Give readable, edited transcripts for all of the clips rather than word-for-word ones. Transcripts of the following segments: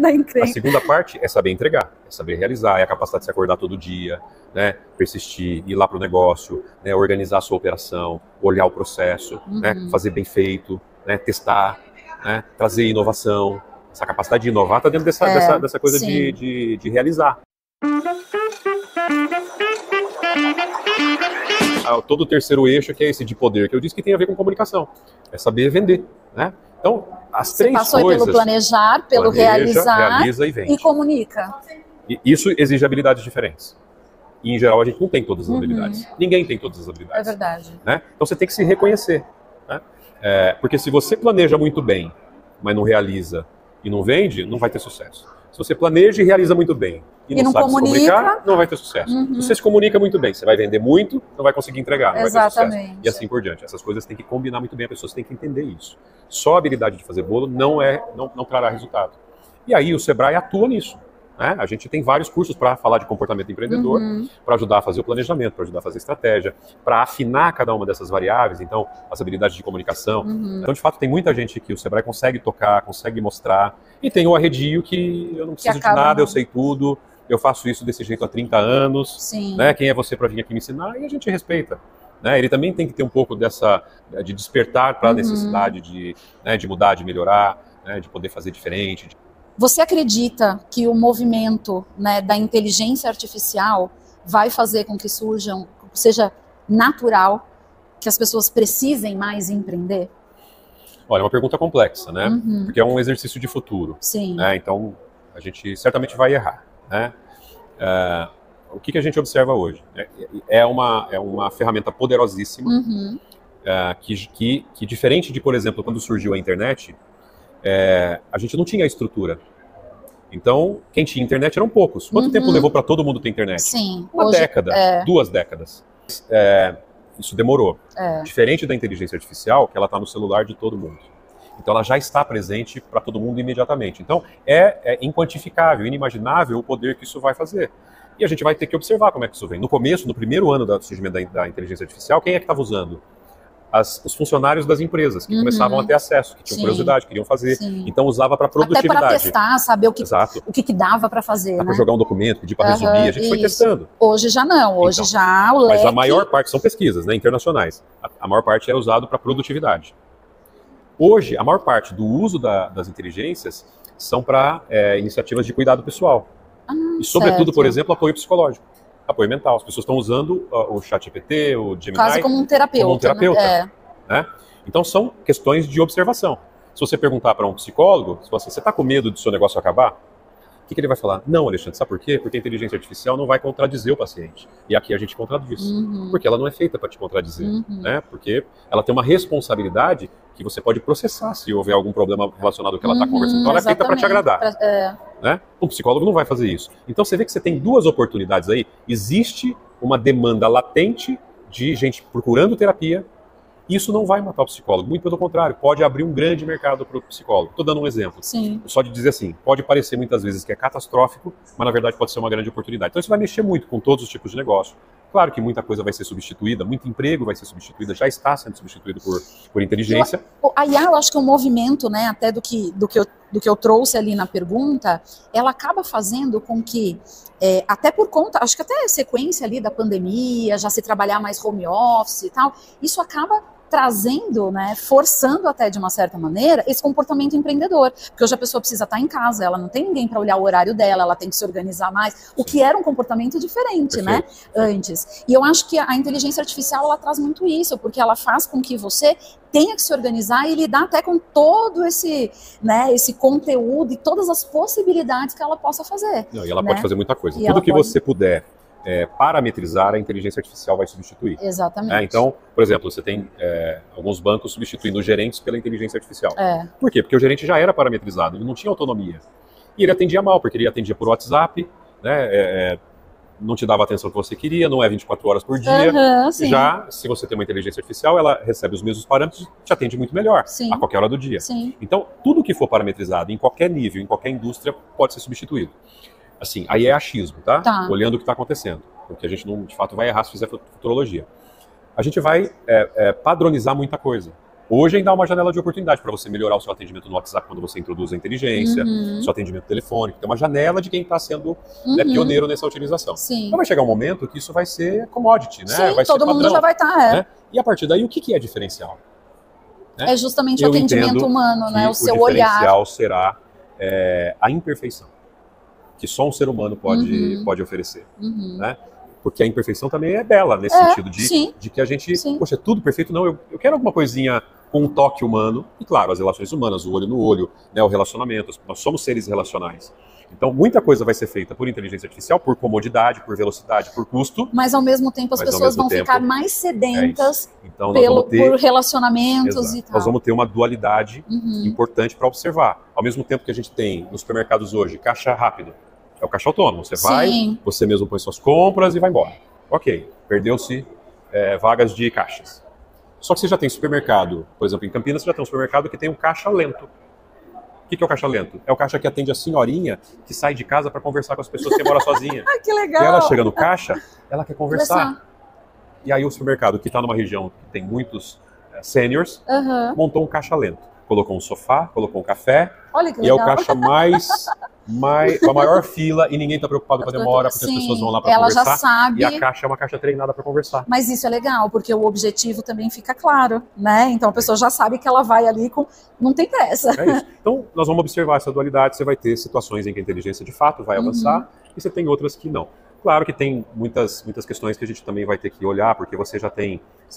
da encrenca. A segunda parte é saber entregar, é saber realizar, é a capacidade de se acordar todo dia, né? Persistir, ir lá para o negócio, né? Organizar a sua operação, olhar o processo, né? Fazer bem feito, né? Testar, né? Trazer inovação. Essa capacidade de inovar está dentro dessa coisa de realizar. Todo o terceiro eixo, que é esse de poder, que eu disse que tem a ver com comunicação. É saber vender, né? Então, as três coisas... Você passou pelo planejar, pelo realizar realiza e vende. E comunica. E isso exige habilidades diferentes. E, em geral, a gente não tem todas as habilidades. Ninguém tem todas as habilidades. É verdade. Né? Então, você tem que se reconhecer. Né? Porque se você planeja muito bem, mas não realiza e não vende, não vai ter sucesso. Se você planeja e realiza muito bem e não sabe comunica, se comunicar, não vai ter sucesso. Se você se comunica muito bem, você vai vender muito, não vai conseguir entregar, não vai ter sucesso. E assim por diante. Essas coisas têm que combinar muito bem, as pessoas têm que entender isso. Só a habilidade de fazer bolo não trará resultado. E aí o Sebrae atua nisso. Né? A gente tem vários cursos para falar de comportamento empreendedor, para ajudar a fazer o planejamento, para ajudar a fazer estratégia, para afinar cada uma dessas variáveis, então, as habilidades de comunicação. Então, de fato, tem muita gente que o Sebrae consegue tocar, consegue mostrar, e tem o arredio que eu não preciso de nada, eu sei tudo, eu faço isso desse jeito há 30 anos, né? Quem é você para vir aqui me ensinar? E a gente respeita. Né? Ele também tem que ter um pouco de despertar para a necessidade de mudar, de melhorar, né? De poder fazer diferente. Você acredita que o movimento, né, da inteligência artificial vai fazer com que seja natural que as pessoas precisem mais empreender? Olha, é uma pergunta complexa, né? Porque é um exercício de futuro. Sim. Né? Então, a gente certamente vai errar. Né? O que a gente observa hoje? É uma ferramenta poderosíssima que, diferente de, por exemplo, quando surgiu a internet, a gente não tinha a estrutura. Então, quem tinha internet eram poucos. Quanto tempo levou para todo mundo ter internet? Sim. Uma década, 2 décadas. Isso demorou. Diferente da inteligência artificial, que ela está no celular de todo mundo. Então, ela já está presente para todo mundo imediatamente. Então, é inquantificável, inimaginável o poder que isso vai fazer. E a gente vai ter que observar como é que isso vem. No começo, no primeiro ano do surgimento da inteligência artificial, quem é que estava usando? Os funcionários das empresas, que começavam a ter acesso, que tinham curiosidade, queriam fazer. Então usava para produtividade. Até para testar, saber o que dava para fazer. Para jogar um documento, pedir para resumir, a gente foi testando. Hoje já não, hoje já o leque... Mas a maior parte são pesquisas, né, internacionais. A maior parte era usado para produtividade. Hoje, a maior parte do uso das inteligências são para iniciativas de cuidado pessoal. E sobretudo, por exemplo, apoio psicológico. Apoio mental. As pessoas estão usando o ChatGPT, o Gemini... Quase como um terapeuta. Né? Então, são questões de observação. Se você perguntar para um psicólogo, você está com medo do seu negócio acabar? O que ele vai falar? Não, Alexandre, sabe por quê? Porque a inteligência artificial não vai contradizer o paciente. E aqui a gente contradiz. Porque ela não é feita para te contradizer. Né? Porque ela tem uma responsabilidade que você pode processar se houver algum problema relacionado ao que ela está conversando. Então, ela é feita para te agradar. Né? Um psicólogo não vai fazer isso. Então, você vê que você tem duas oportunidades aí. Existe uma demanda latente de gente procurando terapia. Isso não vai matar o psicólogo, muito pelo contrário, pode abrir um grande mercado para o psicólogo. Estou dando um exemplo. Só de dizer assim, pode parecer muitas vezes que é catastrófico, mas na verdade pode ser uma grande oportunidade. Então isso vai mexer muito com todos os tipos de negócio. Claro que muita coisa vai ser substituída, muito emprego vai ser substituído, já está sendo substituído por inteligência. Aí eu acho que o movimento, né, até do que eu trouxe ali na pergunta, ela acaba fazendo com que, até por conta, acho que até a sequência ali da pandemia, já se trabalhar mais home office e tal, isso acaba trazendo, né, forçando até de uma certa maneira esse comportamento empreendedor, porque hoje a pessoa precisa estar em casa, ela não tem ninguém para olhar o horário dela, ela tem que se organizar mais, o que era um comportamento diferente, né, antes. E eu acho que a inteligência artificial, ela traz muito isso, porque ela faz com que você tenha que se organizar e lidar até com todo esse, né, esse conteúdo e todas as possibilidades que ela possa fazer. Não, e ela pode fazer muita coisa. Tudo que você puder parametrizar, a inteligência artificial vai substituir. Exatamente. Então, por exemplo, você tem alguns bancos substituindo os gerentes pela inteligência artificial. Por quê? Porque o gerente já era parametrizado, ele não tinha autonomia. E ele atendia mal, porque ele atendia por WhatsApp, né, não te dava a atenção que você queria, não é 24 horas por dia. Já, se você tem uma inteligência artificial, ela recebe os mesmos parâmetros e te atende muito melhor, a qualquer hora do dia. Então, tudo que for parametrizado, em qualquer nível, em qualquer indústria, pode ser substituído. Assim, aí é achismo, tá? Olhando o que está acontecendo. Porque a gente não, de fato, vai errar se fizer futurologia. A gente vai padronizar muita coisa. Hoje ainda há uma janela de oportunidade para você melhorar o seu atendimento no WhatsApp quando você introduz a inteligência, seu atendimento telefônico. Tem uma janela de quem está sendo pioneiro nessa utilização. Sim. Então vai chegar um momento que isso vai ser commodity, né? Sim, vai todo ser padrão, mundo já vai estar, né? E a partir daí, o que é diferencial? É justamente o atendimento humano, né? O seu olhar. O diferencial será a imperfeição, que só um ser humano pode oferecer, né? Porque a imperfeição também é bela, nesse sentido de que a gente, poxa, é tudo perfeito. Não, eu quero alguma coisinha com um toque humano. E claro, as relações humanas, o olho no olho, né, o relacionamento. Nós somos seres relacionais. Então, muita coisa vai ser feita por inteligência artificial, por comodidade, por velocidade, por custo. Mas, ao mesmo tempo, as pessoas vão ficar mais sedentas então, por relacionamentos e tal. Nós vamos ter uma dualidade importante para observar. Ao mesmo tempo que a gente tem nos supermercados hoje caixa rápido. É o caixa autônomo. Você vai, você mesmo põe suas compras e vai embora. Ok, perdeu-se vagas de caixas. Só que você já tem supermercado, por exemplo, em Campinas, você já tem um supermercado que tem um caixa lento. O que é o caixa lento? É o caixa que atende a senhorinha que sai de casa para conversar com as pessoas que mora sozinha. Que legal! E ela chega no caixa, ela quer conversar. E aí o supermercado, que está numa região que tem muitos seniors, montou um caixa lento. Colocou um sofá, colocou um café. Olha que legal. E é o caixa com a maior fila e ninguém está preocupado com a demora, porque as pessoas vão lá para conversar. Ela já sabe. E a caixa é uma caixa treinada para conversar. Mas isso é legal, porque o objetivo também fica claro, né? Então a pessoa já sabe que ela vai ali com... Não tem pressa. É isso. Então nós vamos observar essa dualidade. Você vai ter situações em que a inteligência de fato vai avançar e você tem outras que não. Claro que tem muitas questões que a gente também vai ter que olhar, porque você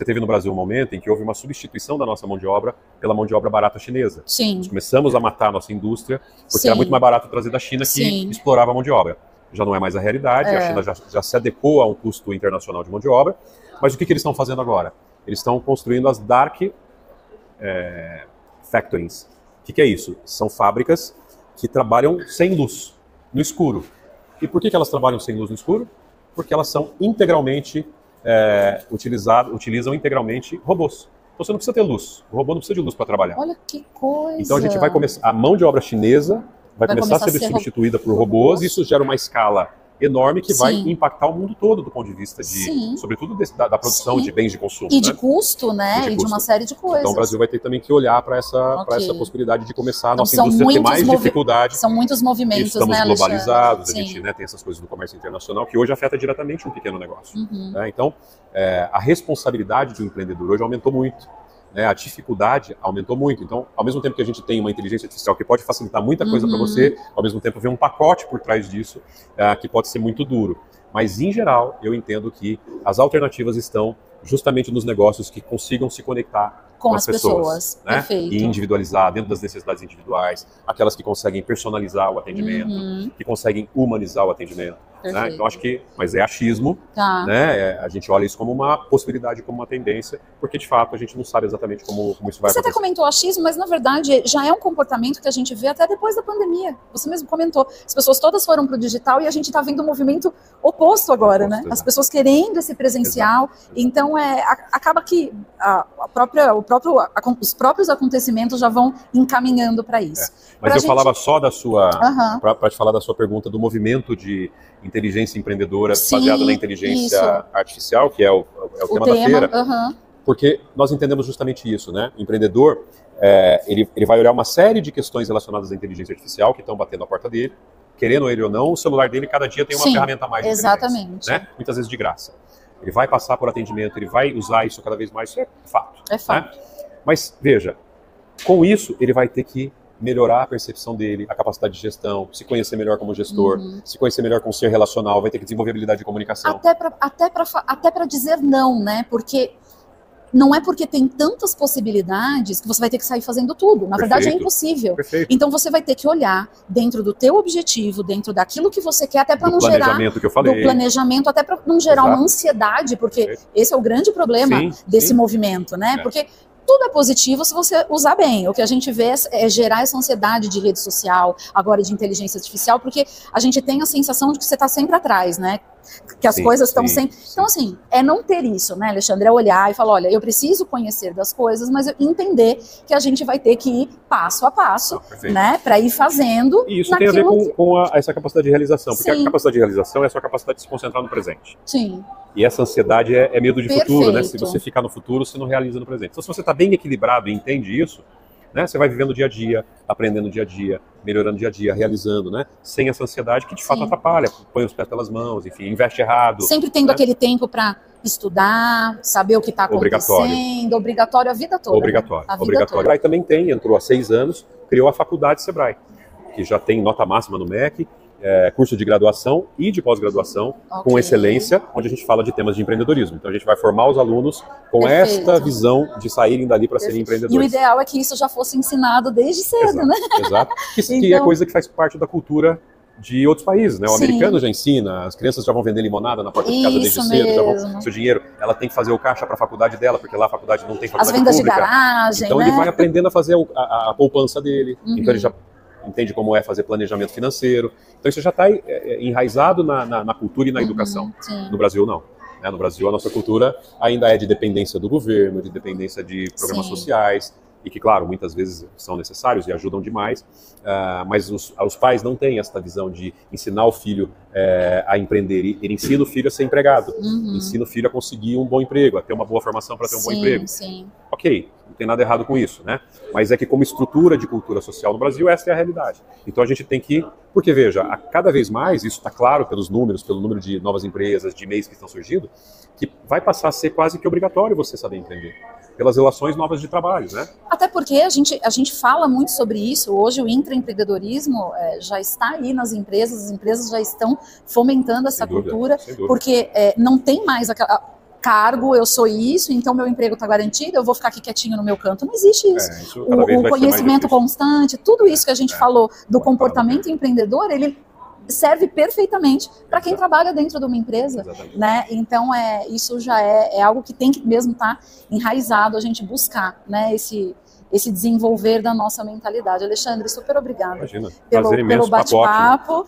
teve no Brasil um momento em que houve uma substituição da nossa mão de obra pela mão de obra barata chinesa. Sim. Nós começamos a matar a nossa indústria, porque era muito mais barato trazer da China que explorava a mão de obra. Já não é mais a realidade, a China já se adequou a um custo internacional de mão de obra, mas o que eles estão fazendo agora? Eles estão construindo as dark factories. O que é isso? São fábricas que trabalham sem luz, no escuro. E por que elas trabalham sem luz no escuro? Porque elas são integralmente utilizam integralmente robôs. Então você não precisa ter luz. O robô não precisa de luz para trabalhar. Olha que coisa! Então a gente vai começar. A mão de obra chinesa vai começar a ser substituída por robôs. Isso gera uma escala enorme que vai impactar o mundo todo do ponto de vista sobretudo da produção de bens de consumo. E de custo, né? E de uma série de coisas. Então o Brasil vai ter também que olhar para essa possibilidade de começar a nossa indústria ter mais dificuldade. São muitos movimentos, estamos globalizados, a Sim. gente tem essas coisas do comércio internacional que hoje afeta diretamente um pequeno negócio. Né? Então, a responsabilidade de um empreendedor hoje aumentou muito. A dificuldade aumentou muito. Então, ao mesmo tempo que a gente tem uma inteligência artificial que pode facilitar muita coisa para você, ao mesmo tempo vem um pacote por trás disso que pode ser muito duro. Mas, em geral, eu entendo que as alternativas estão justamente nos negócios que consigam se conectar com as pessoas, né? Perfeito. E individualizar dentro das necessidades individuais, aquelas que conseguem personalizar o atendimento, que conseguem humanizar o atendimento. Né? Então acho que, mas é achismo, né? A gente olha isso como uma possibilidade, como uma tendência, porque de fato a gente não sabe exatamente como isso vai acontecer. Você até comentou achismo, mas na verdade já é um comportamento que a gente vê até depois da pandemia. Você mesmo comentou, as pessoas todas foram para o digital e a gente está vendo um movimento oposto agora, né? As pessoas querendo esse presencial, então acaba que os próprios acontecimentos já vão encaminhando para isso. Mas eu falava só da sua, para te falar da sua pergunta do movimento de inteligência empreendedora baseada na inteligência artificial, que é o tema da feira, porque nós entendemos justamente isso, né? O empreendedor, ele vai olhar uma série de questões relacionadas à inteligência artificial que estão batendo a porta dele, querendo ele ou não, o celular dele cada dia tem uma ferramenta a mais de exatamente. Né? Muitas vezes de graça. Ele vai passar por atendimento, ele vai usar isso cada vez mais, isso é fato. É fato. Né? Mas, veja, com isso ele vai ter que melhorar a percepção dele, a capacidade de gestão, se conhecer melhor como gestor, se conhecer melhor como ser relacional, vai ter que desenvolver habilidade de comunicação. Até para dizer não, né? Porque não é porque tem tantas possibilidades que você vai ter que sair fazendo tudo. Na verdade é impossível. Então você vai ter que olhar dentro do teu objetivo, dentro daquilo que você quer, até para não gerar... Do planejamento que eu falei. Do planejamento, até para não gerar uma ansiedade, porque esse é o grande problema desse movimento, né? Porque tudo é positivo se você usar bem. O que a gente vê é gerar essa ansiedade de rede social, agora de inteligência artificial, porque a gente tem a sensação de que você está sempre atrás, né? que as Sim, coisas estão sim, sempre... sim. Então, assim, é não ter isso, né, Alexandre? É olhar e falar, olha, eu preciso conhecer das coisas, mas eu entender que a gente vai ter que ir passo a passo, Perfeito. né, para ir fazendo. E isso tem a ver com essa capacidade de realização, porque Sim. a capacidade de realização é a sua capacidade de se concentrar no presente. Sim. E essa ansiedade é medo de Perfeito. futuro, né? Se você ficar no futuro, você não realiza no presente. Então, se você está bem equilibrado e entende isso, né, você vai vivendo dia a dia, aprendendo dia a dia, melhorando dia a dia, realizando, né? Sem essa ansiedade que de fato Sim. atrapalha, põe os pés pelas mãos, enfim, investe errado. Sempre tendo, né, aquele tempo para estudar, saber o que está acontecendo, obrigatório a vida toda. Obrigatório, né? A vida obrigatório. toda. Aí também entrou há 6 anos, criou a faculdade Sebrae, que já tem nota máxima no MEC, curso de graduação e de pós-graduação com excelência, onde a gente fala de temas de empreendedorismo. Então a gente vai formar os alunos com esta visão de saírem dali para serem empreendedores. E o ideal é que isso já fosse ensinado desde cedo, exato, né? Exato. Que é coisa que faz parte da cultura de outros países, né? O americano já ensina, as crianças já vão vender limonada na porta de casa desde cedo, já vão seu dinheiro, ela tem que fazer o caixa para a faculdade dela, porque lá a faculdade não tem faculdade as vendas pública. De garagem, então né? Ele vai aprendendo a fazer a poupança dele, então ele já entende como é fazer planejamento financeiro. Então isso já está enraizado na cultura e na educação. No Brasil, não. No Brasil, a nossa cultura ainda é de dependência do governo, de dependência de programas sociais, e que, claro, muitas vezes são necessários e ajudam demais, mas os pais não têm essa visão de ensinar o filho a empreender. Ele ensina o filho a ser empregado, ensina o filho a conseguir um bom emprego, a ter uma boa formação para ter um bom emprego. Ok, não tem nada errado com isso, né? Mas é que como estrutura de cultura social no Brasil, essa é a realidade. Então a gente tem que... Porque, veja, cada vez mais, isso está claro pelos números, pelo número de novas empresas, de e-mails que estão surgindo, que vai passar a ser quase que obrigatório você saber empreender. Pelas relações novas de trabalho, né? Até porque a gente fala muito sobre isso. Hoje o intraempreendedorismo já está aí nas empresas, as empresas já estão fomentando essa cultura, porque não tem mais aquela... cargo, eu sou isso, então meu emprego está garantido, eu vou ficar aqui quietinho no meu canto. Não existe isso. O conhecimento constante, tudo isso que a gente falou do comportamento empreendedor, ele serve perfeitamente para quem trabalha dentro de uma empresa, né? Então isso já é algo que tem que mesmo estar enraizado, a gente buscar, né? Esse desenvolver da nossa mentalidade. Alexandre, super obrigada. Imagina, pelo bate-papo.